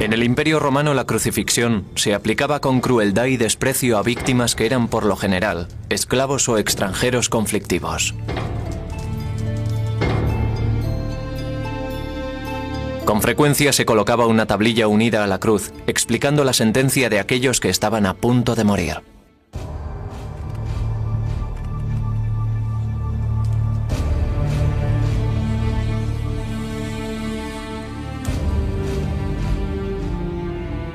En el Imperio Romano la crucifixión se aplicaba con crueldad y desprecio a víctimas que eran por lo general esclavos o extranjeros conflictivos. Con frecuencia se colocaba una tablilla unida a la cruz, explicando la sentencia de aquellos que estaban a punto de morir.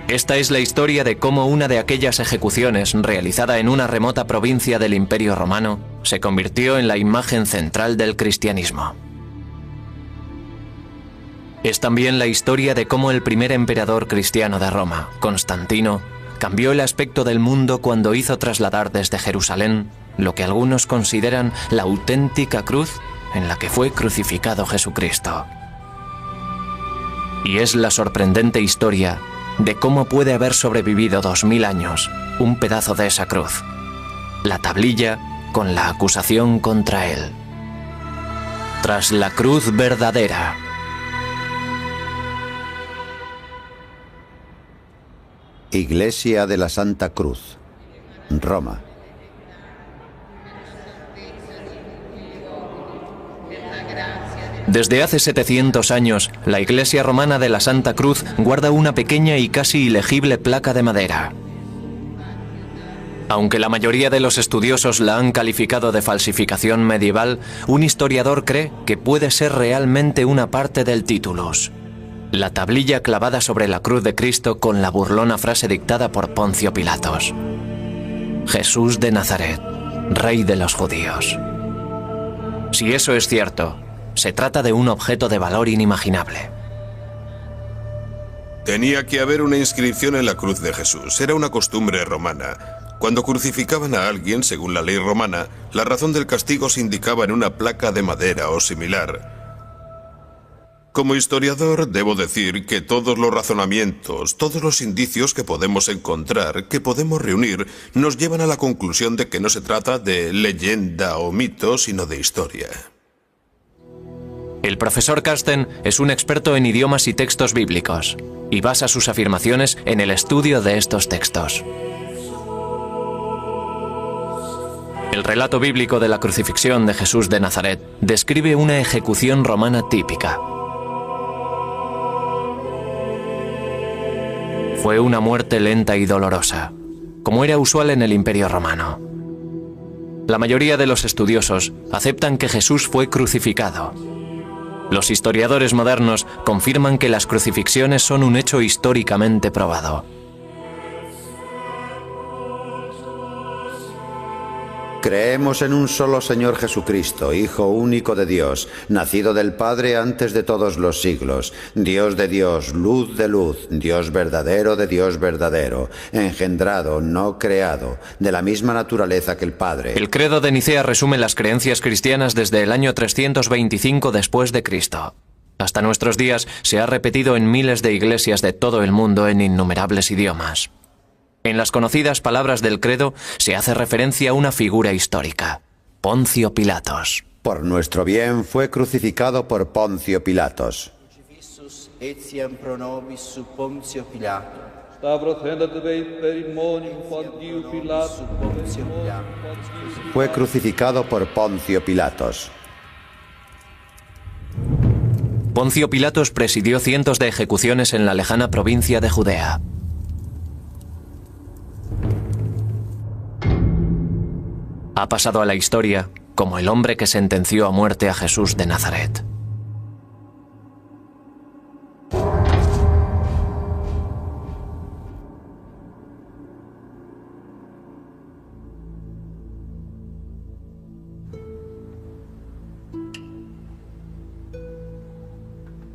Esta es la historia de cómo una de aquellas ejecuciones, realizada en una remota provincia del Imperio Romano, se convirtió en la imagen central del cristianismo. Es también la historia de cómo el primer emperador cristiano de Roma, Constantino, cambió el aspecto del mundo cuando hizo trasladar desde Jerusalén lo que algunos consideran la auténtica cruz en la que fue crucificado Jesucristo. Y es la sorprendente historia de cómo puede haber sobrevivido 2000 años un pedazo de esa cruz, la tablilla con la acusación contra él. Tras la cruz verdadera. Iglesia de la Santa Cruz, Roma. Desde hace 700 años, la Iglesia Romana de la Santa Cruz guarda una pequeña y casi ilegible placa de madera. Aunque la mayoría de los estudiosos la han calificado de falsificación medieval, un historiador cree que puede ser realmente una parte del titulus. La tablilla clavada sobre la cruz de Cristo con la burlona frase dictada por Poncio Pilatos: Jesús de Nazaret, Rey de los judíos. Si eso es cierto, se trata de un objeto de valor inimaginable. Tenía que haber una inscripción en la cruz de Jesús. Era una costumbre romana. Cuando crucificaban a alguien, según la ley romana, la razón del castigo se indicaba en una placa de madera o similar. Como historiador, debo decir que todos los razonamientos, todos los indicios que podemos encontrar, que podemos reunir, nos llevan a la conclusión de que no se trata de leyenda o mito, sino de historia. El profesor Carsten es un experto en idiomas y textos bíblicos, y basa sus afirmaciones en el estudio de estos textos. El relato bíblico de la crucifixión de Jesús de Nazaret describe una ejecución romana típica. Fue una muerte lenta y dolorosa, como era usual en el Imperio Romano. La mayoría de los estudiosos aceptan que Jesús fue crucificado. Los historiadores modernos confirman que las crucifixiones son un hecho históricamente probado. Creemos en un solo Señor Jesucristo, Hijo único de Dios, nacido del Padre antes de todos los siglos, Dios de Dios, luz de luz, Dios verdadero de Dios verdadero, engendrado, no creado, de la misma naturaleza que el Padre. El credo de Nicea resume las creencias cristianas desde el año 325 después de Cristo. Hasta nuestros días se ha repetido en miles de iglesias de todo el mundo en innumerables idiomas. En las conocidas palabras del credo se hace referencia a una figura histórica: Poncio Pilatos. Por nuestro bien fue crucificado por Poncio Pilatos. Fue crucificado por Poncio Pilatos. Poncio Pilatos presidió cientos de ejecuciones en la lejana provincia de Judea. Ha pasado a la historia como el hombre que sentenció a muerte a Jesús de Nazaret.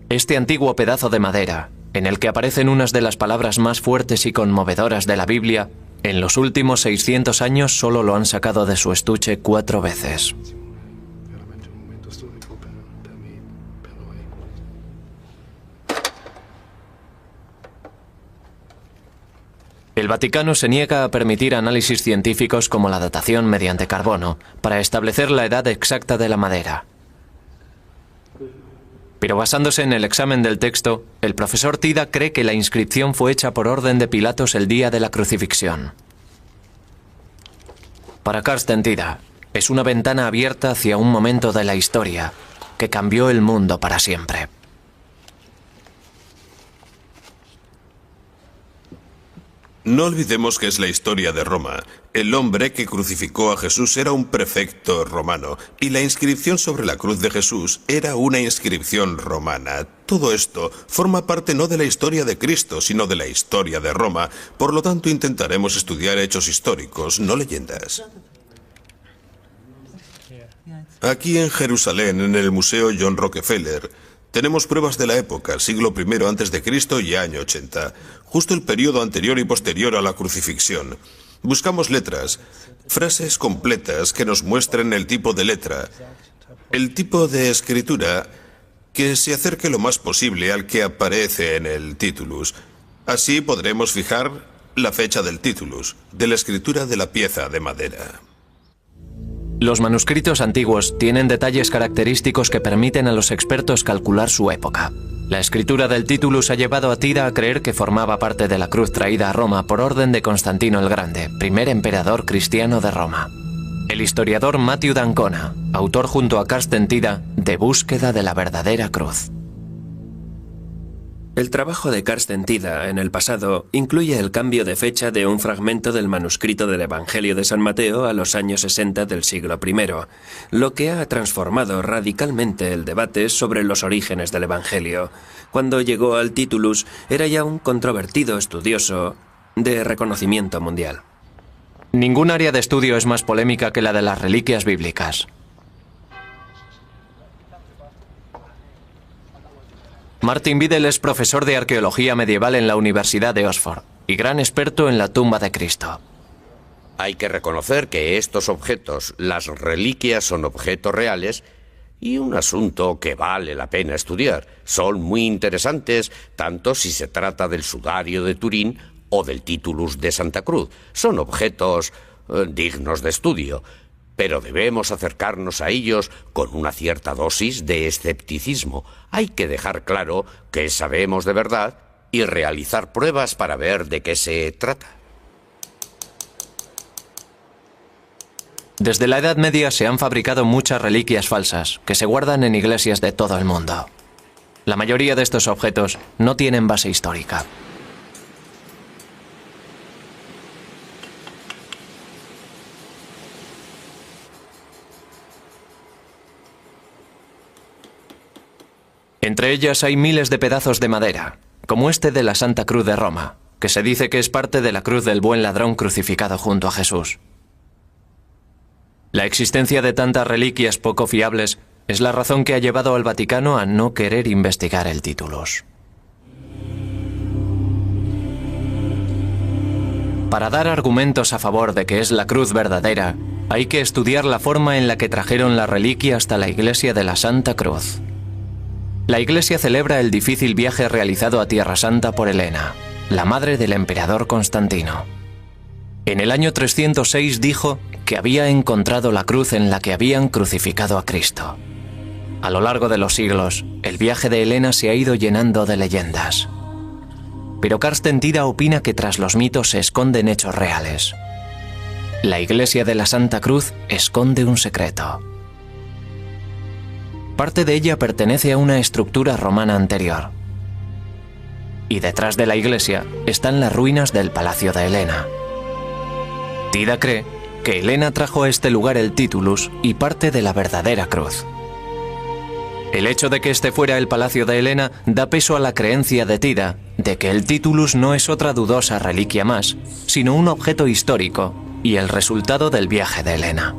Este antiguo pedazo de madera, en el que aparecen unas de las palabras más fuertes y conmovedoras de la Biblia, en los últimos 600 años solo lo han sacado de su estuche 4 veces. El Vaticano se niega a permitir análisis científicos como la datación mediante carbono para establecer la edad exacta de la madera. Pero basándose en el examen del texto, el profesor Tida cree que la inscripción fue hecha por orden de Pilatos el día de la crucifixión. Para Carsten Tida, es una ventana abierta hacia un momento de la historia que cambió el mundo para siempre. No olvidemos que es la historia de Roma. El hombre que crucificó a Jesús era un prefecto romano y la inscripción sobre la cruz de Jesús era una inscripción romana. Todo esto forma parte no de la historia de Cristo, sino de la historia de Roma. Por lo tanto, intentaremos estudiar hechos históricos, no leyendas. Aquí en Jerusalén, en el Museo John Rockefeller, tenemos pruebas de la época, siglo I a.C. y año 80, justo el periodo anterior y posterior a la crucifixión. Buscamos letras, frases completas que nos muestren el tipo de letra, el tipo de escritura que se acerque lo más posible al que aparece en el titulus. Así podremos fijar la fecha del titulus, de la escritura de la pieza de madera. Los manuscritos antiguos tienen detalles característicos que permiten a los expertos calcular su época. La escritura del titulus ha llevado a Tida a creer que formaba parte de la cruz traída a Roma por orden de Constantino el Grande, primer emperador cristiano de Roma. El historiador Matthew d'Ancona, autor junto a Carsten Tida de Búsqueda de la verdadera cruz. El trabajo de Carsten Tida en el pasado incluye el cambio de fecha de un fragmento del manuscrito del Evangelio de San Mateo a los años 60 del siglo I, lo que ha transformado radicalmente el debate sobre los orígenes del Evangelio. Cuando llegó al titulus, era ya un controvertido estudioso de reconocimiento mundial. Ningún área de estudio es más polémica que la de las reliquias bíblicas. Martin Biddle es profesor de arqueología medieval en la Universidad de Oxford y gran experto en la tumba de Cristo. Hay que reconocer que estos objetos, las reliquias, son objetos reales y un asunto que vale la pena estudiar. Son muy interesantes, tanto si se trata del sudario de Turín o del titulus de Santa Cruz. Son objetos dignos de estudio, pero debemos acercarnos a ellos con una cierta dosis de escepticismo. Hay que dejar claro que sabemos de verdad y realizar pruebas para ver de qué se trata. Desde la Edad Media se han fabricado muchas reliquias falsas que se guardan en iglesias de todo el mundo. La mayoría de estos objetos no tienen base histórica. Entre ellas hay miles de pedazos de madera, como este de la Santa Cruz de Roma, que se dice que es parte de la cruz del buen ladrón crucificado junto a Jesús. La existencia de tantas reliquias poco fiables es la razón que ha llevado al Vaticano a no querer investigar el titulus. Para dar argumentos a favor de que es la cruz verdadera, hay que estudiar la forma en la que trajeron la reliquia hasta la iglesia de la Santa Cruz. La Iglesia celebra el difícil viaje realizado a Tierra Santa por Helena, la madre del emperador Constantino. En el año 306 dijo que había encontrado la cruz en la que habían crucificado a Cristo. A lo largo de los siglos, el viaje de Helena se ha ido llenando de leyendas. Pero Carsten Tida opina que tras los mitos se esconden hechos reales. La Iglesia de la Santa Cruz esconde un secreto. Parte de ella pertenece a una estructura romana anterior. Y detrás de la iglesia están las ruinas del Palacio de Helena. Tida cree que Helena trajo a este lugar el titulus y parte de la verdadera cruz. El hecho de que este fuera el Palacio de Helena da peso a la creencia de Tida de que el titulus no es otra dudosa reliquia más, sino un objeto histórico y el resultado del viaje de Helena.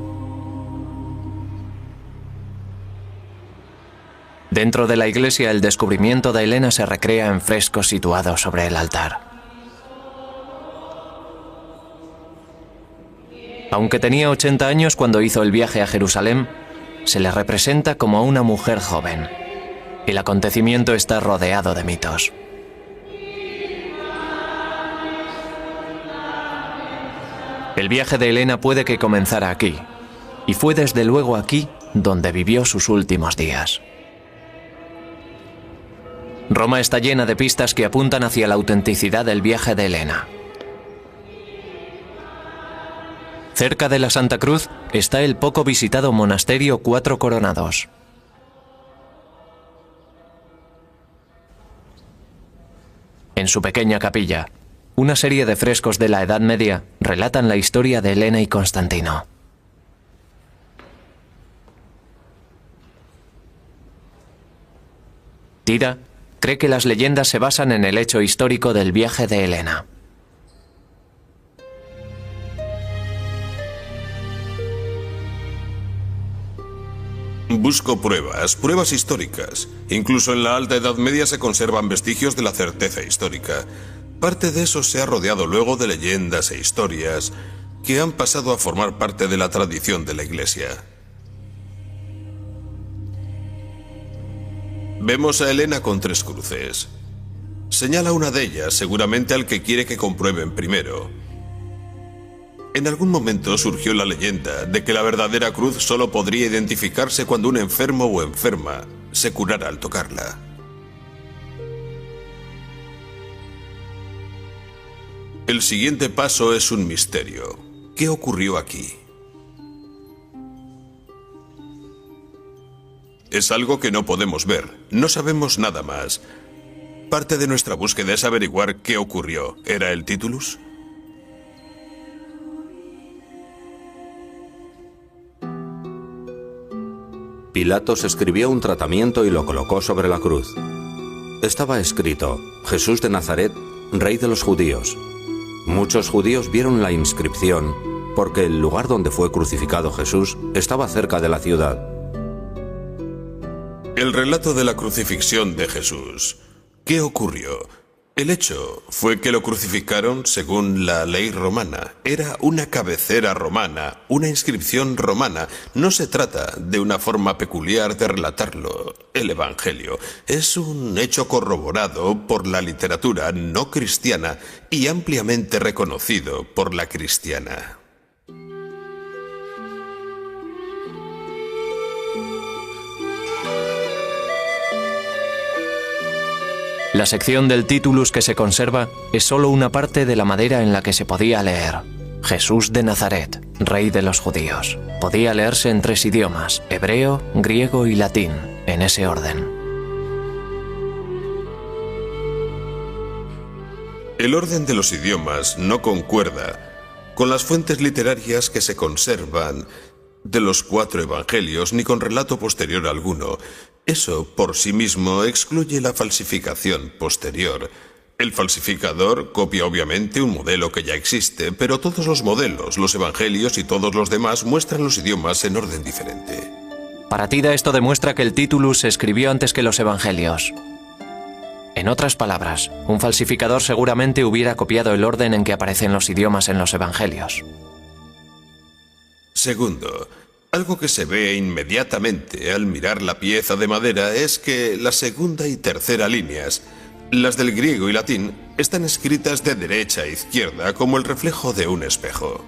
Dentro de la iglesia, el descubrimiento de Helena se recrea en frescos situados sobre el altar. Aunque tenía 80 años cuando hizo el viaje a Jerusalén, se le representa como a una mujer joven. El acontecimiento está rodeado de mitos. El viaje de Helena puede que comenzara aquí, y fue desde luego aquí donde vivió sus últimos días. Roma está llena de pistas que apuntan hacia la autenticidad del viaje de Helena. Cerca de la Santa Cruz está el poco visitado monasterio Cuatro Coronados. En su pequeña capilla, una serie de frescos de la Edad Media relatan la historia de Helena y Constantino. Tida cree que las leyendas se basan en el hecho histórico del viaje de Helena. Busco pruebas históricas. Incluso en la Alta Edad Media se conservan vestigios de la certeza histórica. Parte de eso se ha rodeado luego de leyendas e historias que han pasado a formar parte de la tradición de la Iglesia. Vemos a Helena con 3 cruces. Señala una de ellas, seguramente al que quiere que comprueben primero. En algún momento surgió la leyenda de que la verdadera cruz solo podría identificarse cuando un enfermo o enferma se curara al tocarla. El siguiente paso es un misterio. ¿Qué ocurrió aquí? Es algo que no podemos ver. No sabemos nada más. Parte de nuestra búsqueda es averiguar qué ocurrió. ¿Era el Titulus? Pilatos escribió un tratamiento y lo colocó sobre la cruz. Estaba escrito: Jesús de Nazaret, Rey de los Judíos. Muchos judíos vieron la inscripción porque el lugar donde fue crucificado Jesús estaba cerca de la ciudad. El relato de la crucifixión de Jesús. ¿Qué ocurrió? El hecho fue que lo crucificaron según la ley romana. Era una cabecera romana, una inscripción romana. No se trata de una forma peculiar de relatarlo. El Evangelio es un hecho corroborado por la literatura no cristiana y ampliamente reconocido por la cristiana. La sección del Titulus que se conserva es solo una parte de la madera en la que se podía leer: Jesús de Nazaret, Rey de los Judíos. Podía leerse en 3 idiomas: hebreo, griego y latín, en ese orden. El orden de los idiomas no concuerda con las fuentes literarias que se conservan de los 4 evangelios ni con relato posterior alguno. Eso por sí mismo excluye la falsificación posterior. El falsificador copia obviamente un modelo que ya existe, pero todos los modelos, los evangelios y todos los demás muestran los idiomas en orden diferente. Para Tida esto demuestra que el Titulus se escribió antes que los evangelios. En otras palabras, un falsificador seguramente hubiera copiado el orden en que aparecen los idiomas en los evangelios. Segundo, algo que se ve inmediatamente al mirar la pieza de madera es que la segunda y tercera líneas, las del griego y latín, están escritas de derecha a izquierda como el reflejo de un espejo.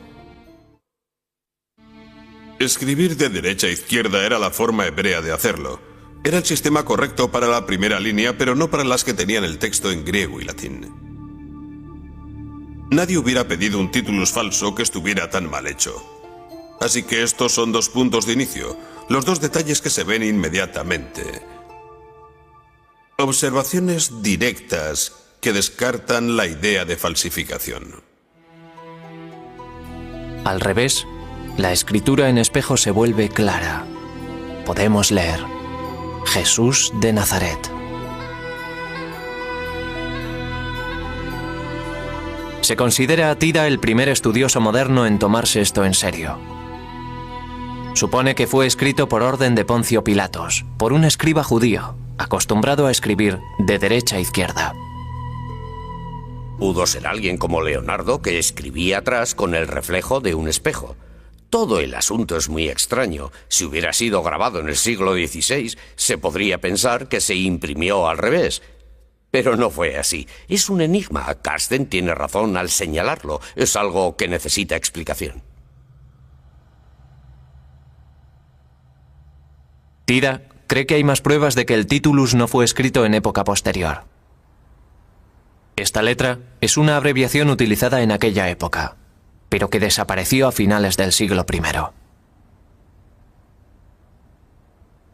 Escribir de derecha a izquierda era la forma hebrea de hacerlo. Era el sistema correcto para la primera línea, pero no para las que tenían el texto en griego y latín. Nadie hubiera pedido un Titulus falso que estuviera tan mal hecho. Así que estos son 2 puntos de inicio, los 2 detalles que se ven inmediatamente. Observaciones directas que descartan la idea de falsificación. Al revés, la escritura en espejo se vuelve clara. Podemos leer: Jesús de Nazaret. Se considera a Tida el primer estudioso moderno en tomarse esto en serio. Supone que fue escrito por orden de Poncio Pilatos, por un escriba judío, acostumbrado a escribir de derecha a izquierda. Pudo ser alguien como Leonardo que escribía atrás con el reflejo de un espejo. Todo el asunto es muy extraño. Si hubiera sido grabado en el siglo XVI, se podría pensar que se imprimió al revés. Pero no fue así. Es un enigma. Carsten tiene razón al señalarlo. Es algo que necesita explicación. Tida cree que hay más pruebas de que el Titulus no fue escrito en época posterior. Esta letra es una abreviación utilizada en aquella época, pero que desapareció a finales del siglo I.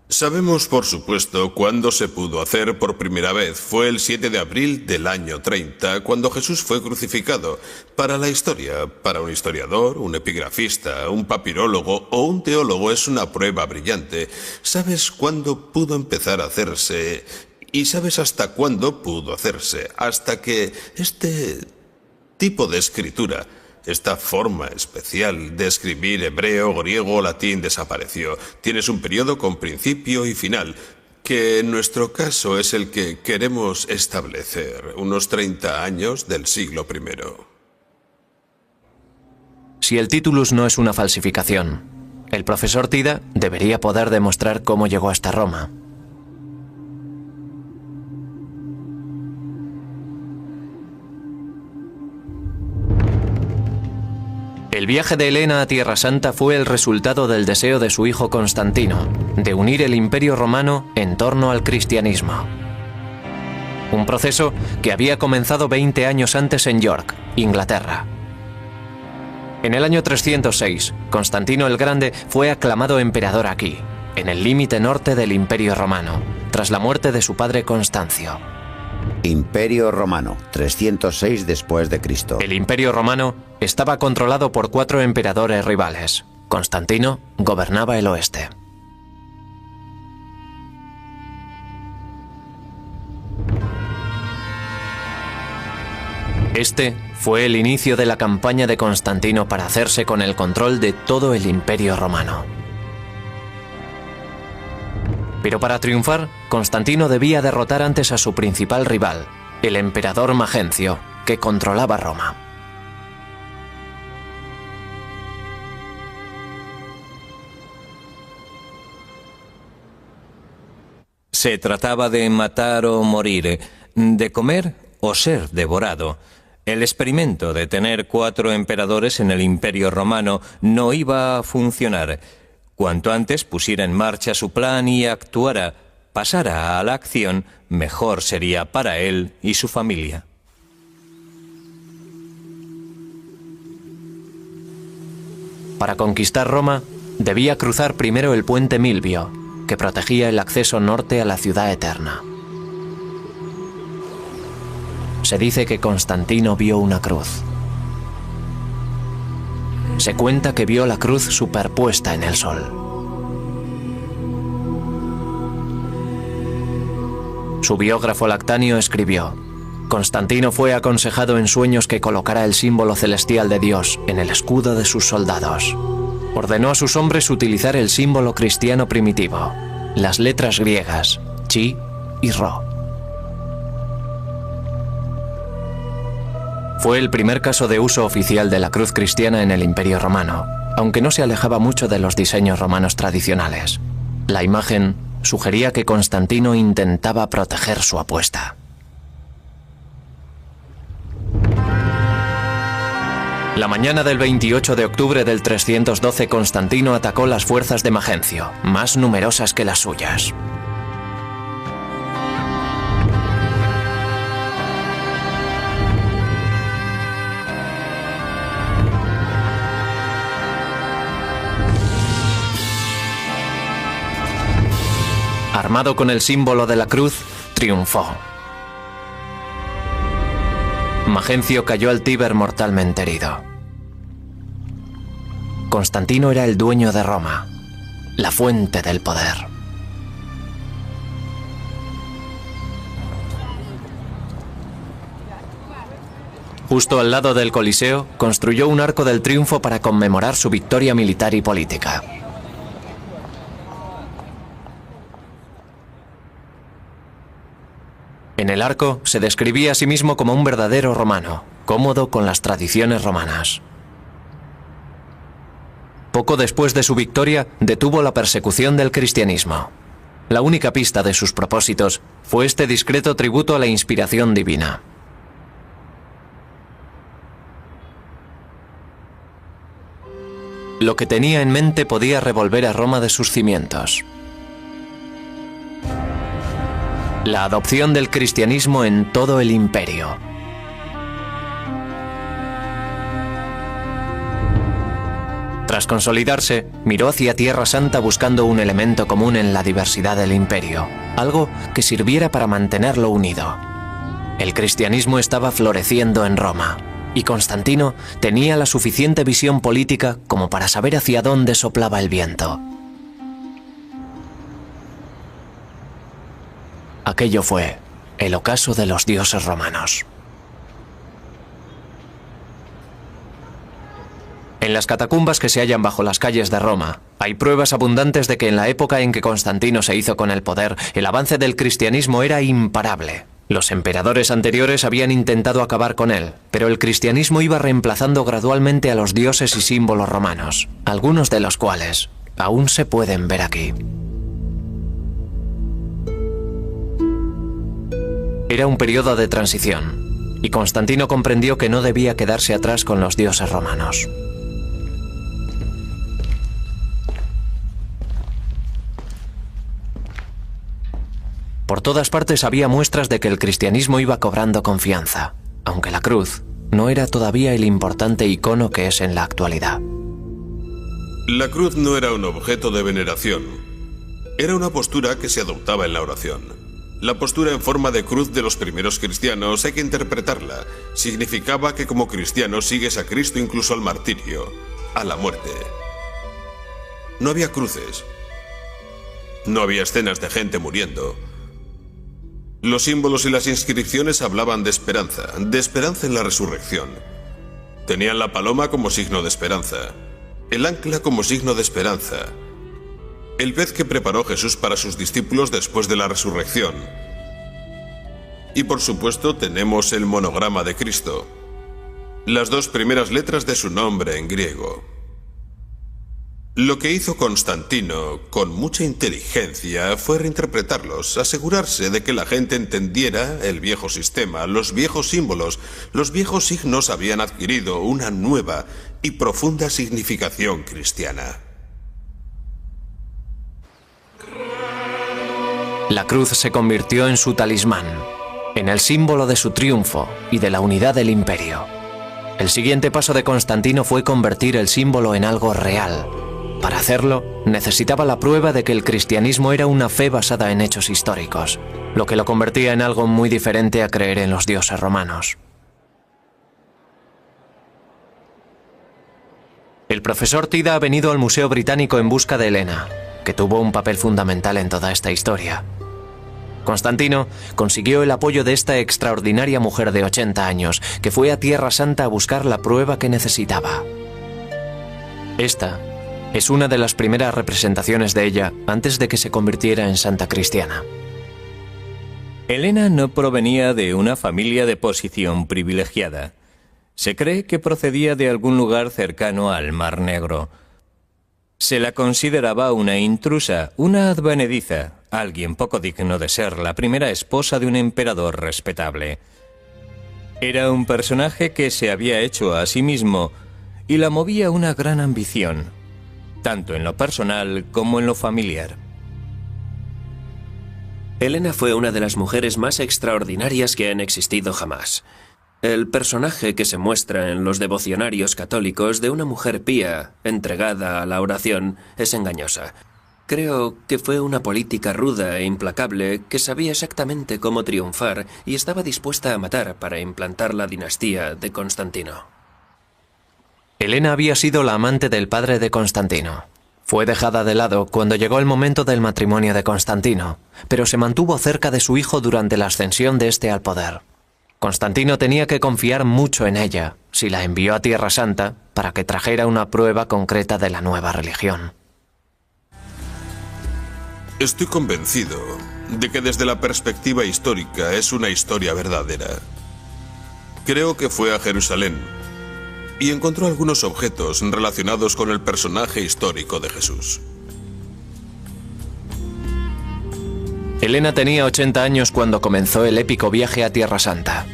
Sabemos, por supuesto, cuándo se pudo hacer por primera vez. Fue el 7 de abril del año 30, cuando Jesús fue crucificado. Para la historia, para un historiador, un epigrafista, un papirólogo o un teólogo es una prueba brillante. ¿Sabes cuándo pudo empezar a hacerse? ¿Y sabes hasta cuándo pudo hacerse? Hasta que este tipo de escritura, esta forma especial de escribir hebreo, griego o latín desapareció. Tienes un periodo con principio y final, que en nuestro caso es el que queremos establecer, unos 30 años del siglo I. Si el Titulus no es una falsificación, el profesor Tida debería poder demostrar cómo llegó hasta Roma. El viaje de Helena a Tierra Santa fue el resultado del deseo de su hijo Constantino de unir el Imperio Romano en torno al cristianismo. Un proceso que había comenzado 20 años antes en York, Inglaterra. En el año 306, Constantino el Grande fue aclamado emperador aquí, en el límite norte del Imperio Romano, tras la muerte de su padre Constancio. Imperio Romano, 306 después de Cristo. El Imperio Romano estaba controlado por 4 emperadores rivales. Constantino gobernaba el oeste. Este fue el inicio de la campaña de Constantino para hacerse con el control de todo el Imperio Romano. Pero para triunfar, Constantino debía derrotar antes a su principal rival, el emperador Magencio, que controlaba Roma. Se trataba de matar o morir, de comer o ser devorado. El experimento de tener 4 emperadores en el Imperio Romano no iba a funcionar. Cuanto antes pusiera en marcha su plan y actuara, pasara a la acción, mejor sería para él y su familia. Para conquistar Roma, debía cruzar primero el puente Milvio, que protegía el acceso norte a la ciudad eterna. Se dice que Constantino vio una cruz. Se cuenta que vio la cruz superpuesta en el sol. Su biógrafo Lactanio escribió: Constantino fue aconsejado en sueños que colocara el símbolo celestial de Dios en el escudo de sus soldados. Ordenó a sus hombres utilizar el símbolo cristiano primitivo, las letras griegas, chi y rho. Fue el primer caso de uso oficial de la cruz cristiana en el Imperio Romano, aunque no se alejaba mucho de los diseños romanos tradicionales. La imagen sugería que Constantino intentaba proteger su apuesta. La mañana del 28 de octubre del 312, Constantino atacó las fuerzas de Magencio, más numerosas que las suyas. Armado con el símbolo de la cruz, triunfó. Magencio cayó al Tíber mortalmente herido. Constantino era el dueño de Roma, la fuente del poder. Justo al lado del Coliseo, construyó un arco del triunfo para conmemorar su victoria militar y política. En el arco se describía a sí mismo como un verdadero romano, cómodo con las tradiciones romanas. Poco después de su victoria, detuvo la persecución del cristianismo. La única pista de sus propósitos fue este discreto tributo a la inspiración divina. Lo que tenía en mente podía revolver a Roma de sus cimientos. La adopción del cristianismo en todo el imperio. Tras consolidarse, miró hacia Tierra Santa buscando un elemento común en la diversidad del imperio, algo que sirviera para mantenerlo unido. El cristianismo estaba floreciendo en Roma, y Constantino tenía la suficiente visión política como para saber hacia dónde soplaba el viento. Aquello fue el ocaso de los dioses romanos. En las catacumbas que se hallan bajo las calles de Roma, hay pruebas abundantes de que en la época en que Constantino se hizo con el poder, el avance del cristianismo era imparable. Los emperadores anteriores habían intentado acabar con él, pero el cristianismo iba reemplazando gradualmente a los dioses y símbolos romanos, algunos de los cuales aún se pueden ver aquí. Era un periodo de transición, y Constantino comprendió que no debía quedarse atrás con los dioses romanos. Por todas partes había muestras de que el cristianismo iba cobrando confianza, aunque la cruz no era todavía el importante icono que es en la actualidad. La cruz no era un objeto de veneración. Era una postura que se adoptaba en la oración. La postura en forma de cruz de los primeros cristianos hay que interpretarla. Significaba que como cristiano sigues a Cristo incluso al martirio, a la muerte. No había cruces. No había escenas de gente muriendo. Los símbolos y las inscripciones hablaban de esperanza en la resurrección. Tenían la paloma como signo de esperanza, el ancla como signo de esperanza, el pez que preparó Jesús para sus discípulos después de la resurrección. Y por supuesto tenemos el monograma de Cristo, las dos primeras letras de su nombre en griego. Lo que hizo Constantino, con mucha inteligencia, fue reinterpretarlos, asegurarse de que la gente entendiera el viejo sistema, los viejos símbolos, los viejos signos habían adquirido una nueva y profunda significación cristiana. La cruz se convirtió en su talismán, en el símbolo de su triunfo y de la unidad del imperio. El siguiente paso de Constantino fue convertir el símbolo en algo real. Para hacerlo, necesitaba la prueba de que el cristianismo era una fe basada en hechos históricos, lo que lo convertía en algo muy diferente a creer en los dioses romanos. El profesor Tida ha venido al Museo Británico en busca de Helena, que tuvo un papel fundamental en toda esta historia. Constantino consiguió el apoyo de esta extraordinaria mujer de 80 años, que fue a Tierra Santa a buscar la prueba que necesitaba. Esta es una de las primeras representaciones de ella antes de que se convirtiera en santa cristiana. Helena no provenía de una familia de posición privilegiada. Se cree que procedía de algún lugar cercano al Mar Negro. Se la consideraba una intrusa, una advenediza, alguien poco digno de ser la primera esposa de un emperador respetable. Era un personaje que se había hecho a sí mismo y la movía una gran ambición, tanto en lo personal como en lo familiar. Helena fue una de las mujeres más extraordinarias que han existido jamás. El personaje que se muestra en los devocionarios católicos de una mujer pía, entregada a la oración, es engañosa. Creo que fue una política ruda e implacable que sabía exactamente cómo triunfar y estaba dispuesta a matar para implantar la dinastía de Constantino. Helena había sido la amante del padre de Constantino. Fue dejada de lado cuando llegó el momento del matrimonio de Constantino, pero se mantuvo cerca de su hijo durante la ascensión de este al poder. Constantino tenía que confiar mucho en ella, si la envió a Tierra Santa para que trajera una prueba concreta de la nueva religión. Estoy convencido de que desde la perspectiva histórica es una historia verdadera. Creo que fue a Jerusalén y encontró algunos objetos relacionados con el personaje histórico de Jesús. Helena tenía 80 años cuando comenzó el épico viaje a Tierra Santa.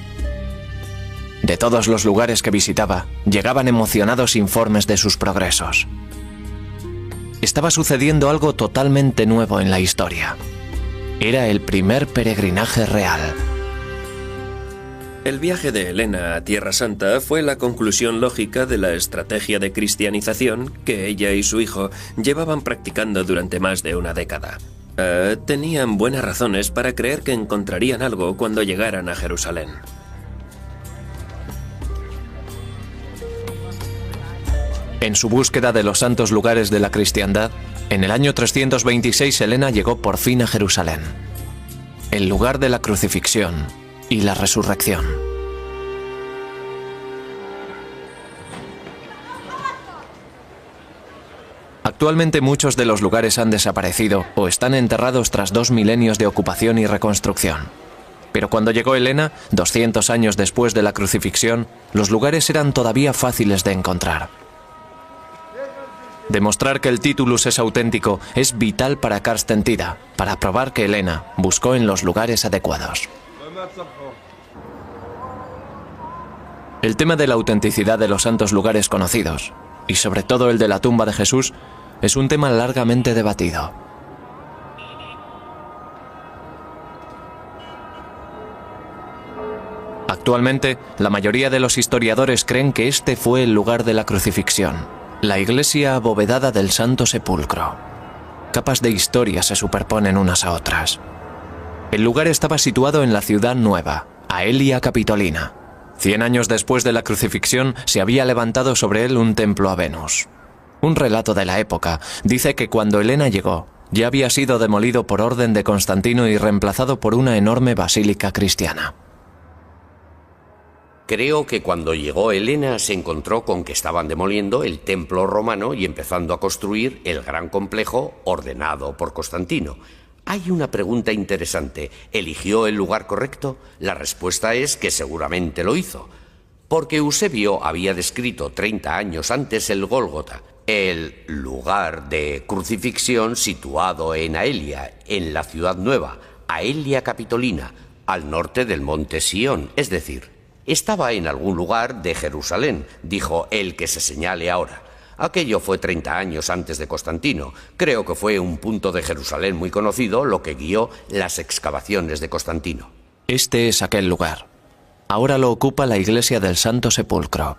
De todos los lugares que visitaba, llegaban emocionados informes de sus progresos. Estaba sucediendo algo totalmente nuevo en la historia. Era el primer peregrinaje real. El viaje de Helena a Tierra Santa fue la conclusión lógica de la estrategia de cristianización que ella y su hijo llevaban practicando durante más de una década. Tenían buenas razones para creer que encontrarían algo cuando llegaran a Jerusalén. En su búsqueda de los santos lugares de la cristiandad, en el año 326 Helena llegó por fin a Jerusalén, el lugar de la crucifixión y la resurrección. Actualmente muchos de los lugares han desaparecido o están enterrados tras 2 milenios de ocupación y reconstrucción. Pero cuando llegó Helena, 200 años después de la crucifixión, los lugares eran todavía fáciles de encontrar. Demostrar que el Titulus es auténtico es vital para Carsten Tida, para probar que Helena buscó en los lugares adecuados. El tema de la autenticidad de los santos lugares conocidos, y sobre todo el de la tumba de Jesús, es un tema largamente debatido. Actualmente, la mayoría de los historiadores creen que este fue el lugar de la crucifixión, la iglesia abovedada del Santo Sepulcro. Capas de historia se superponen unas a otras. El lugar estaba situado en la ciudad nueva, Aelia Capitolina. 100 años después de la crucifixión se había levantado sobre él un templo a Venus. Un relato de la época dice que cuando Helena llegó, ya había sido demolido por orden de Constantino y reemplazado por una enorme basílica cristiana. Creo que cuando llegó Helena se encontró con que estaban demoliendo el templo romano y empezando a construir el gran complejo ordenado por Constantino. Hay una pregunta interesante. ¿Eligió el lugar correcto? La respuesta es que seguramente lo hizo, porque Eusebio había descrito 30 años antes el Gólgota, el lugar de crucifixión situado en Aelia, en la ciudad nueva, Aelia Capitolina, al norte del monte Sión, es decir, estaba en algún lugar de Jerusalén, dijo el que se señale ahora. Aquello fue 30 años antes de Constantino. Creo que fue un punto de Jerusalén muy conocido lo que guió las excavaciones de Constantino. Este es aquel lugar. Ahora lo ocupa la iglesia del Santo Sepulcro.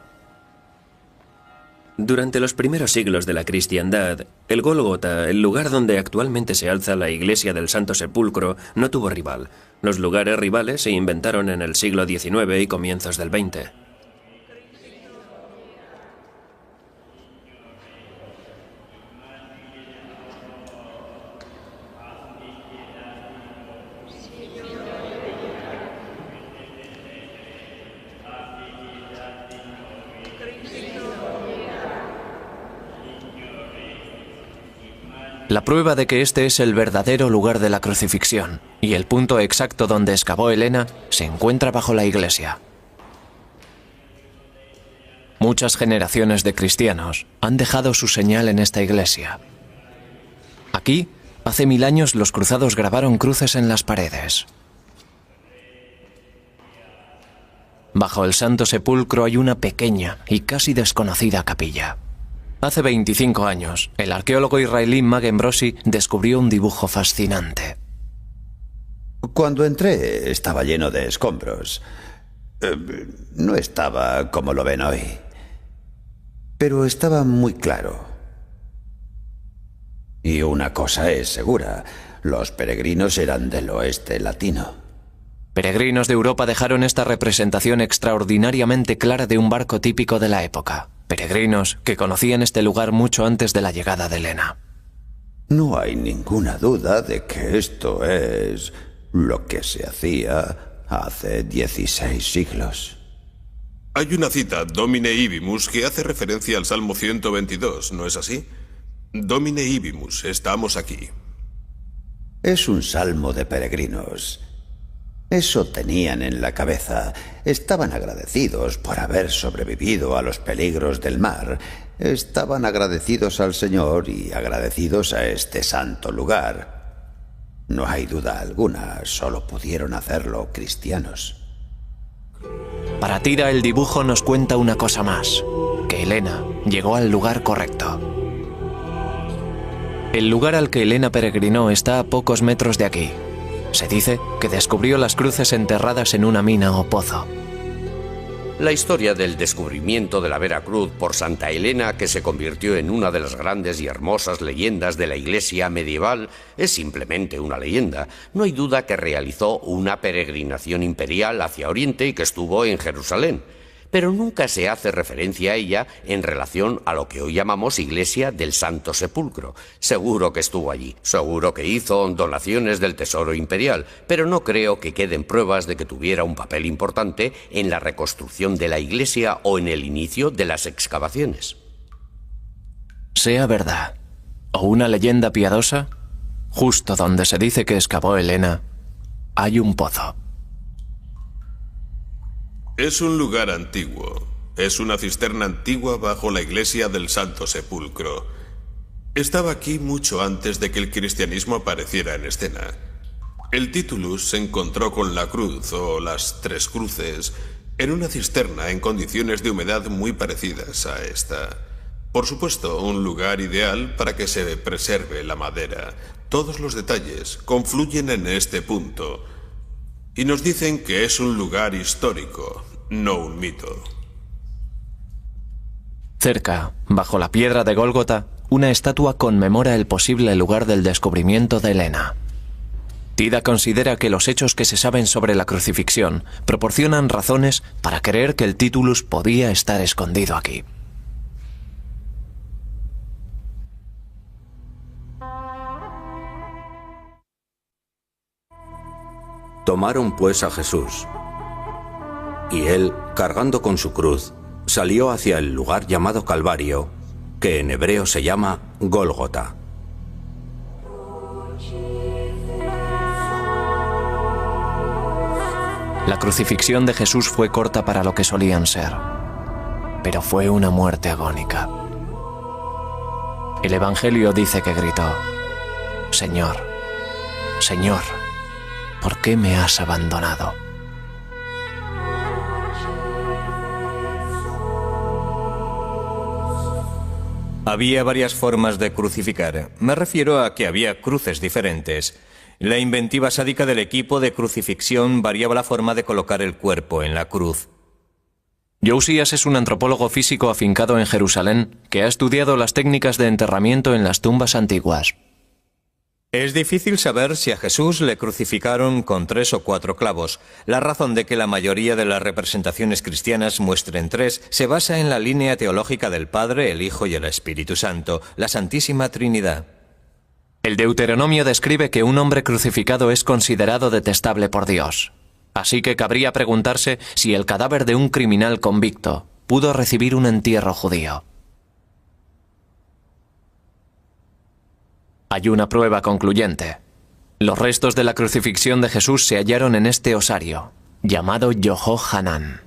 Durante los primeros siglos de la cristiandad, el Gólgota, el lugar donde actualmente se alza la iglesia del Santo Sepulcro, no tuvo rival. Los lugares rivales se inventaron en el siglo XIX y comienzos del XX. La prueba de que este es el verdadero lugar de la crucifixión y el punto exacto donde excavó Helena se encuentra bajo la iglesia. Muchas generaciones de cristianos han dejado su señal en esta iglesia. Aquí, hace 1000 años, los cruzados grabaron cruces en las paredes. Bajo el Santo Sepulcro hay una pequeña y casi desconocida capilla. Hace 25 años, el arqueólogo israelí Magen Brossi descubrió un dibujo fascinante. Cuando entré estaba lleno de escombros. No estaba como lo ven hoy, pero estaba muy claro. Y una cosa es segura, los peregrinos eran del oeste latino. Peregrinos de Europa dejaron esta representación extraordinariamente clara de un barco típico de la época. Peregrinos que conocían este lugar mucho antes de la llegada de Helena. No hay ninguna duda de que esto es lo que se hacía hace 16 siglos. Hay una cita, Domine Ibimus, que hace referencia al Salmo 122, ¿no es así? Domine Ibimus, estamos aquí. Es un salmo de peregrinos. Eso tenían en la cabeza. Estaban agradecidos por haber sobrevivido a los peligros del mar. Estaban agradecidos al Señor y agradecidos a este santo lugar. No hay duda alguna, solo pudieron hacerlo cristianos. Para Tida, el dibujo nos cuenta una cosa más, que Helena llegó al lugar correcto. El lugar al que Helena peregrinó está a pocos metros de aquí, Se dice que descubrió las cruces enterradas en una mina o pozo. La historia del descubrimiento de la Vera Cruz por Santa Elena, que se convirtió en una de las grandes y hermosas leyendas de la Iglesia medieval, es simplemente una leyenda. No hay duda que realizó una peregrinación imperial hacia Oriente y que estuvo en Jerusalén. Pero nunca se hace referencia a ella en relación a lo que hoy llamamos Iglesia del Santo Sepulcro. Seguro que estuvo allí, seguro que hizo donaciones del tesoro imperial, pero no creo que queden pruebas de que tuviera un papel importante en la reconstrucción de la iglesia o en el inicio de las excavaciones. Sea verdad o una leyenda piadosa, justo donde se dice que excavó Elena, hay un pozo. Es un lugar antiguo. Es una cisterna antigua bajo la iglesia del Santo Sepulcro. Estaba aquí mucho antes de que el cristianismo apareciera en escena. El Titulus se encontró con la cruz, o las tres cruces, en una cisterna en condiciones de humedad muy parecidas a esta. Por supuesto, un lugar ideal para que se preserve la madera. Todos los detalles confluyen en este punto. Y nos dicen que es un lugar histórico, no un mito. Cerca, bajo la piedra de Gólgota, una estatua conmemora el posible lugar del descubrimiento de Elena. Tida considera que los hechos que se saben sobre la crucifixión proporcionan razones para creer que el Titulus podía estar escondido aquí. Tomaron pues a Jesús, y él, cargando con su cruz, salió hacia el lugar llamado Calvario, que en hebreo se llama Gólgota. La crucifixión de Jesús fue corta para lo que solían ser, pero fue una muerte agónica. El Evangelio dice que gritó: Señor, Señor, ¿por qué me has abandonado? Había varias formas de crucificar. Me refiero a que había cruces diferentes. La inventiva sádica del equipo de crucifixión variaba la forma de colocar el cuerpo en la cruz. Josias es un antropólogo físico afincado en Jerusalén que ha estudiado las técnicas de enterramiento en las tumbas antiguas. Es difícil saber si a Jesús le crucificaron con 3 o 4 clavos. La razón de que la mayoría de las representaciones cristianas muestren 3 se basa en la línea teológica del Padre, el Hijo y el Espíritu Santo, la Santísima Trinidad. El Deuteronomio describe que un hombre crucificado es considerado detestable por Dios. Así que cabría preguntarse si el cadáver de un criminal convicto pudo recibir un entierro judío. Hay una prueba concluyente. Los restos de la crucifixión de Jesús se hallaron en este osario, llamado Yohohanan.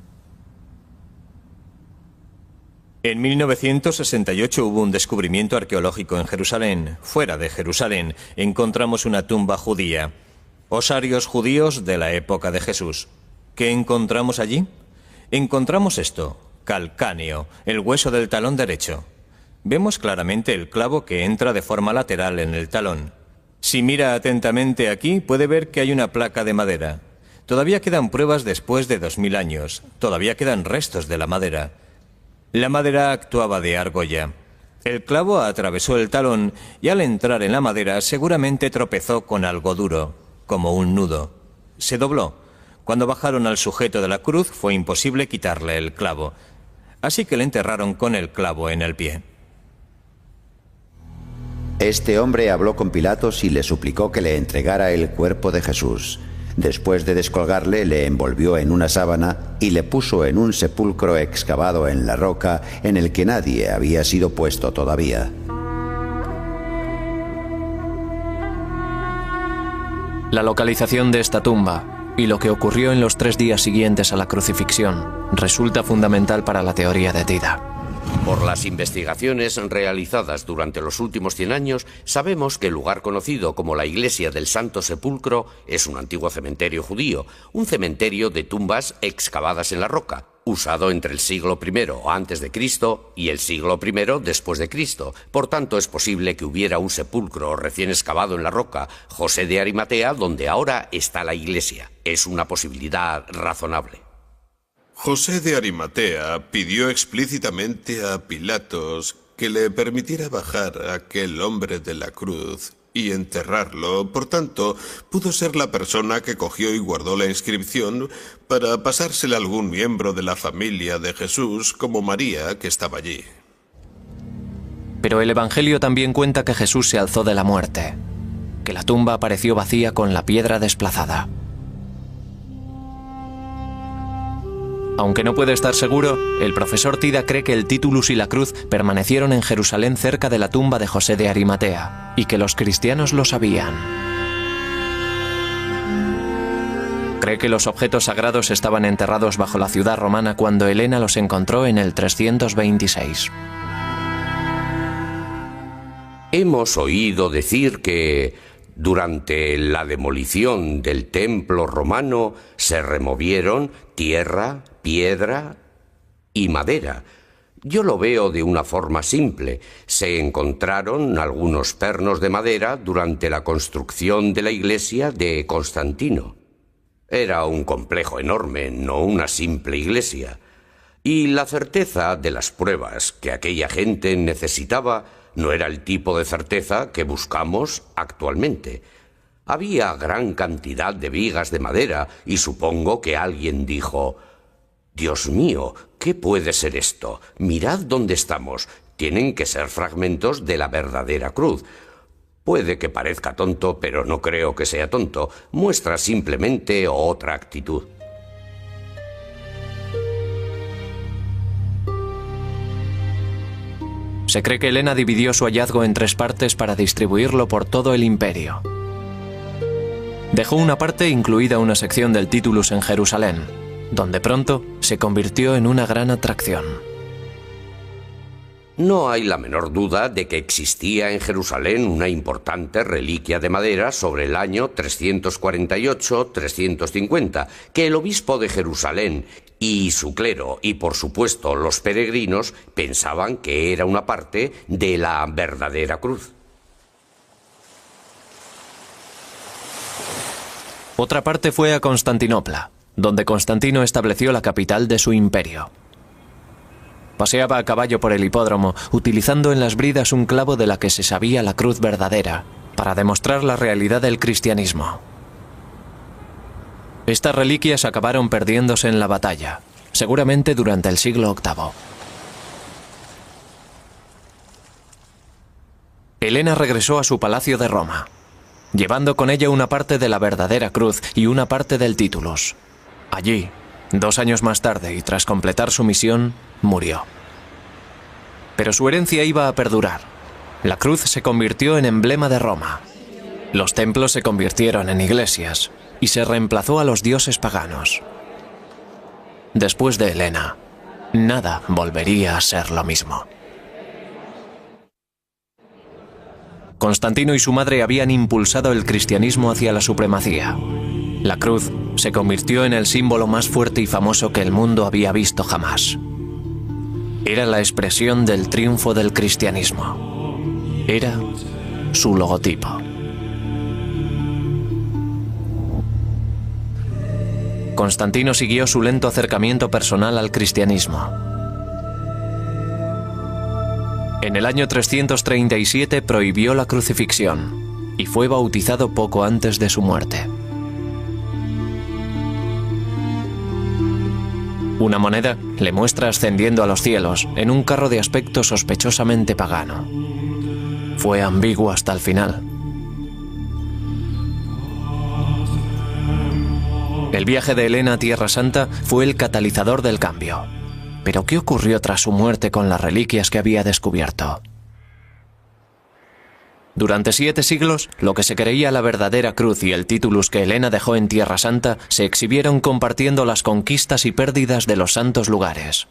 En 1968 hubo un descubrimiento arqueológico en Jerusalén. Fuera de Jerusalén encontramos una tumba judía. Osarios judíos de la época de Jesús. ¿Qué encontramos allí? Encontramos esto: calcáneo, el hueso del talón derecho. Vemos claramente el clavo que entra de forma lateral en el talón. Si mira atentamente aquí, puede ver que hay una placa de madera. Todavía quedan pruebas después de 2000 años. Todavía quedan restos de la madera. La madera actuaba de argolla. El clavo atravesó el talón y al entrar en la madera seguramente tropezó con algo duro, como un nudo. Se dobló. Cuando bajaron al sujeto de la cruz fue imposible quitarle el clavo. Así que le enterraron con el clavo en el pie. Este hombre habló con Pilatos y le suplicó que le entregara el cuerpo de Jesús. Después de descolgarle, le envolvió en una sábana y le puso en un sepulcro excavado en la roca en el que nadie había sido puesto todavía. La localización de esta tumba y lo que ocurrió en los 3 días siguientes a la crucifixión resulta fundamental para la teoría de Tida. Por las investigaciones realizadas durante los últimos 100 años, sabemos que el lugar conocido como la Iglesia del Santo Sepulcro es un antiguo cementerio judío, un cementerio de tumbas excavadas en la roca. usado entre el siglo I antes de Cristo y el siglo I después de Cristo. Por tanto, es posible que hubiera un sepulcro recién excavado en la roca, José de Arimatea, donde ahora está la iglesia. Es una posibilidad razonable. José de Arimatea pidió explícitamente a Pilatos que le permitiera bajar a aquel hombre de la cruz y enterrarlo. Por tanto, pudo ser la persona que cogió y guardó la inscripción para pasársela a algún miembro de la familia de Jesús, como María, que estaba allí. Pero el Evangelio también cuenta que Jesús se alzó de la muerte, que la tumba apareció vacía con la piedra desplazada. Aunque no puede estar seguro, el profesor Tida cree que el titulus y la cruz permanecieron en Jerusalén cerca de la tumba de José de Arimatea, y que los cristianos lo sabían. Cree que los objetos sagrados estaban enterrados bajo la ciudad romana cuando Helena los encontró en el 326. Hemos oído decir que durante la demolición del templo romano se removieron tierra, piedra y madera. Yo lo veo de una forma simple. Se encontraron algunos pernos de madera durante la construcción de la iglesia de Constantino. Era un complejo enorme, no una simple iglesia. Y la certeza de las pruebas que aquella gente necesitaba no era el tipo de certeza que buscamos actualmente. Había gran cantidad de vigas de madera y supongo que alguien dijo: «Dios mío, ¿qué puede ser esto? Mirad dónde estamos. Tienen que ser fragmentos de la verdadera cruz». Puede que parezca tonto, pero no creo que sea tonto. Muestra simplemente otra actitud. Se cree que Helena dividió su hallazgo en 3 partes para distribuirlo por todo el imperio. Dejó una parte, incluida una sección del titulus, en Jerusalén, donde pronto se convirtió en una gran atracción. No hay la menor duda de que existía en Jerusalén una importante reliquia de madera sobre el año 348-350, que el obispo de Jerusalén y su clero, y por supuesto los peregrinos, pensaban que era una parte de la verdadera cruz. Otra parte fue a Constantinopla, donde Constantino estableció la capital de su imperio. Paseaba a caballo por el hipódromo, utilizando en las bridas un clavo de la que se sabía la cruz verdadera, para demostrar la realidad del cristianismo. Estas reliquias acabaron perdiéndose en la batalla, seguramente durante el siglo VIII. Helena regresó a su palacio de Roma, llevando con ella una parte de la verdadera cruz y una parte del titulus. Allí, 2 años más tarde y tras completar su misión, murió. Pero su herencia iba a perdurar. La cruz se convirtió en emblema de Roma. Los templos se convirtieron en iglesias y se reemplazó a los dioses paganos. Después de Helena, nada volvería a ser lo mismo. Constantino y su madre habían impulsado el cristianismo hacia la supremacía. La cruz se convirtió en el símbolo más fuerte y famoso que el mundo había visto jamás. Era la expresión del triunfo del cristianismo. Era su logotipo. Constantino siguió su lento acercamiento personal al cristianismo. En el año 337 prohibió la crucifixión y fue bautizado poco antes de su muerte. Una moneda le muestra ascendiendo a los cielos en un carro de aspecto sospechosamente pagano. Fue ambiguo hasta el final. El viaje de Helena a Tierra Santa fue el catalizador del cambio. Pero ¿qué ocurrió tras su muerte con las reliquias que había descubierto? Durante 7 siglos, lo que se creía la verdadera cruz y el titulus que Helena dejó en Tierra Santa se exhibieron compartiendo las conquistas y pérdidas de los santos lugares.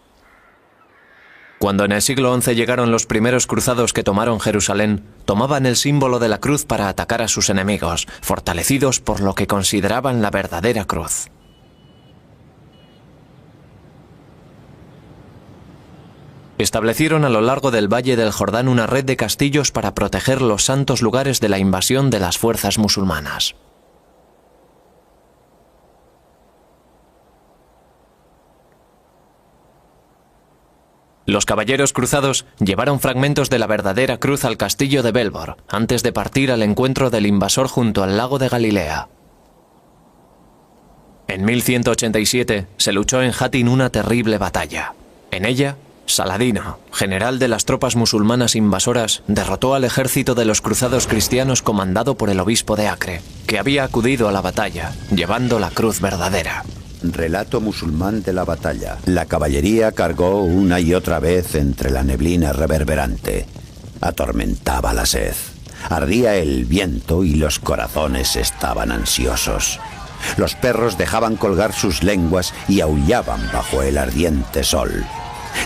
Cuando en el siglo XI llegaron los primeros cruzados que tomaron Jerusalén, tomaban el símbolo de la cruz para atacar a sus enemigos, fortalecidos por lo que consideraban la verdadera cruz. Establecieron a lo largo del Valle del Jordán una red de castillos para proteger los santos lugares de la invasión de las fuerzas musulmanas. Los caballeros cruzados llevaron fragmentos de la verdadera cruz al castillo de Belbor, antes de partir al encuentro del invasor junto al lago de Galilea. En 1187 se luchó en Hattin una terrible batalla. En ella, Saladino, general de las tropas musulmanas invasoras, derrotó al ejército de los cruzados cristianos comandado por el obispo de Acre, que había acudido a la batalla, llevando la cruz verdadera. Relato musulmán de la batalla. La caballería cargó una y otra vez entre la neblina reverberante. Atormentaba la sed. Ardía el viento y los corazones estaban ansiosos. Los perros dejaban colgar sus lenguas y aullaban bajo el ardiente sol.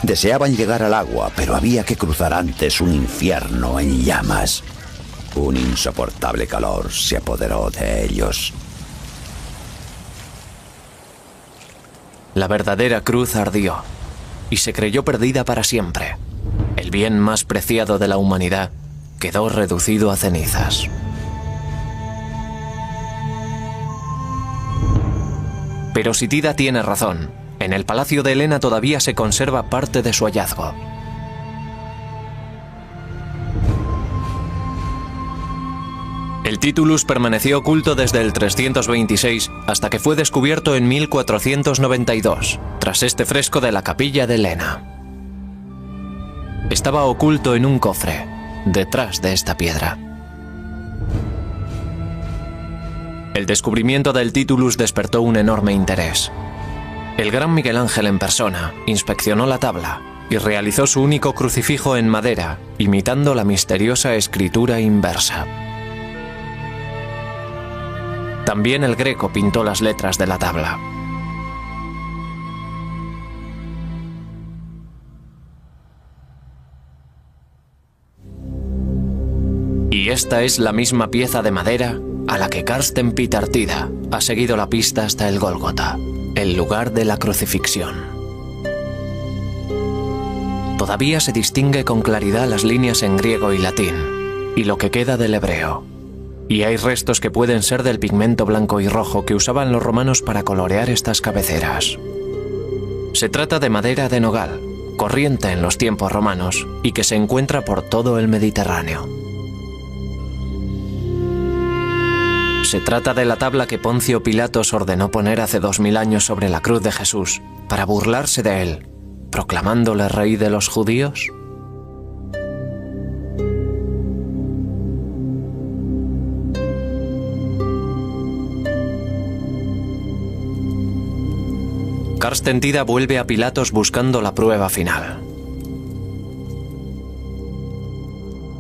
Deseaban llegar al agua, pero había que cruzar antes un infierno en llamas. Un insoportable calor se apoderó de ellos. La verdadera cruz ardió y se creyó perdida para siempre. El bien más preciado de la humanidad quedó reducido a cenizas. Pero si Tida tiene razón, en el palacio de Helena todavía se conserva parte de su hallazgo. El Titulus permaneció oculto desde el 326 hasta que fue descubierto en 1492, tras este fresco de la capilla de Helena. Estaba oculto en un cofre, detrás de esta piedra. El descubrimiento del Titulus despertó un enorme interés. El gran Miguel Ángel en persona inspeccionó la tabla y realizó su único crucifijo en madera, imitando la misteriosa escritura inversa. También el Greco pintó las letras de la tabla. Y esta es la misma pieza de madera a la que Carsten Peter Tida ha seguido la pista hasta el Gólgota, el lugar de la crucifixión. Todavía se distingue con claridad las líneas en griego y latín, y lo que queda del hebreo. Y hay restos que pueden ser del pigmento blanco y rojo que usaban los romanos para colorear estas cabeceras. Se trata de madera de nogal, corriente en los tiempos romanos, y que se encuentra por todo el Mediterráneo. Se trata de la tabla que Poncio Pilatos ordenó poner hace 2000 años sobre la cruz de Jesús, para burlarse de él, proclamándole rey de los judíos. Carsten Tida vuelve a Pilatos buscando la prueba final.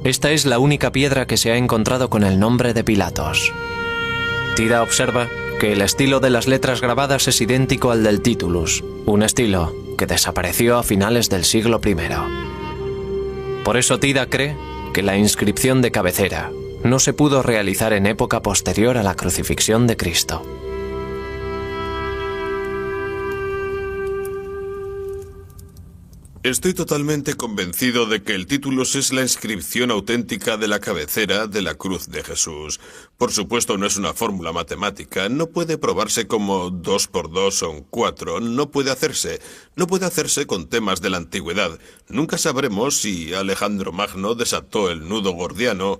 Esta es la única piedra que se ha encontrado con el nombre de Pilatos. Tida observa que el estilo de las letras grabadas es idéntico al del Titulus, un estilo que desapareció a finales del siglo I. Por eso Tida cree que la inscripción de cabecera no se pudo realizar en época posterior a la crucifixión de Cristo. Estoy totalmente convencido de que el Titulus es la inscripción auténtica de la cabecera de la cruz de Jesús. Por supuesto, no es una fórmula matemática, no puede probarse como 2 por 2 son 4, no puede hacerse con temas de la antigüedad. Nunca sabremos si Alejandro Magno desató el nudo gordiano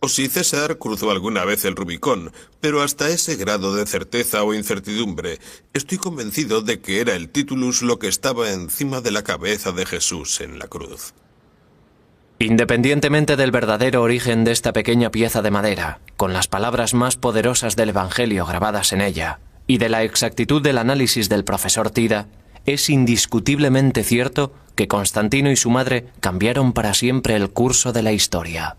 o si César cruzó alguna vez el Rubicón, pero hasta ese grado de certeza o incertidumbre, estoy convencido de que era el Titulus lo que estaba encima de la cabeza de Jesús en la cruz. Independientemente del verdadero origen de esta pequeña pieza de madera, con las palabras más poderosas del Evangelio grabadas en ella, y de la exactitud del análisis del profesor Tida, es indiscutiblemente cierto que Constantino y su madre cambiaron para siempre el curso de la historia.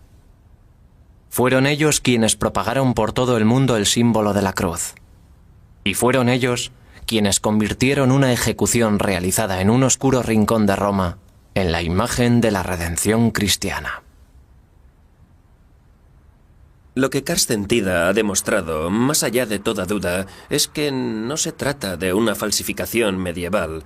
Fueron ellos quienes propagaron por todo el mundo el símbolo de la cruz. Y fueron ellos quienes convirtieron una ejecución realizada en un oscuro rincón de Roma en la imagen de la redención cristiana. Lo que Carsten Tida ha demostrado, más allá de toda duda, es que no se trata de una falsificación medieval,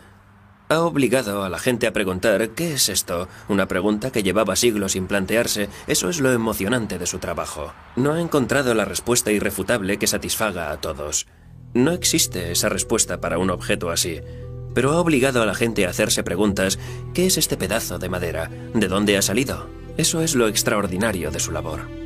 Ha obligado a la gente a preguntar ¿qué es esto? Una pregunta que llevaba siglos sin plantearse. Eso es lo emocionante de su trabajo. No ha encontrado la respuesta irrefutable que satisfaga a todos. No existe esa respuesta para un objeto así. Pero ha obligado a la gente a hacerse preguntas ¿qué es este pedazo de madera? ¿De dónde ha salido? Eso es lo extraordinario de su labor.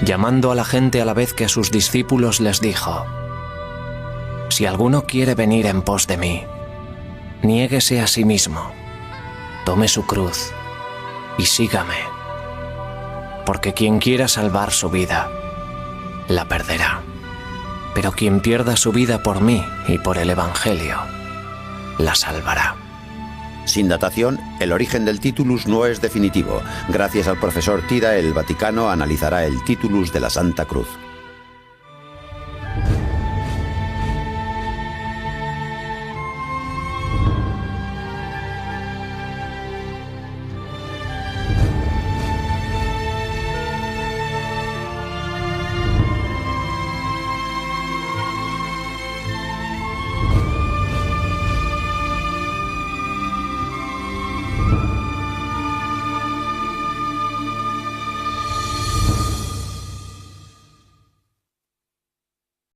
Llamando a la gente a la vez que a sus discípulos les dijo: Si alguno quiere venir en pos de mí, niéguese a sí mismo, tome su cruz y sígame, porque quien quiera salvar su vida, la perderá. Pero quien pierda su vida por mí y por el Evangelio, la salvará. Sin datación, el origen del Titulus no es definitivo. Gracias al profesor Tida, el Vaticano analizará el Titulus de la Santa Cruz.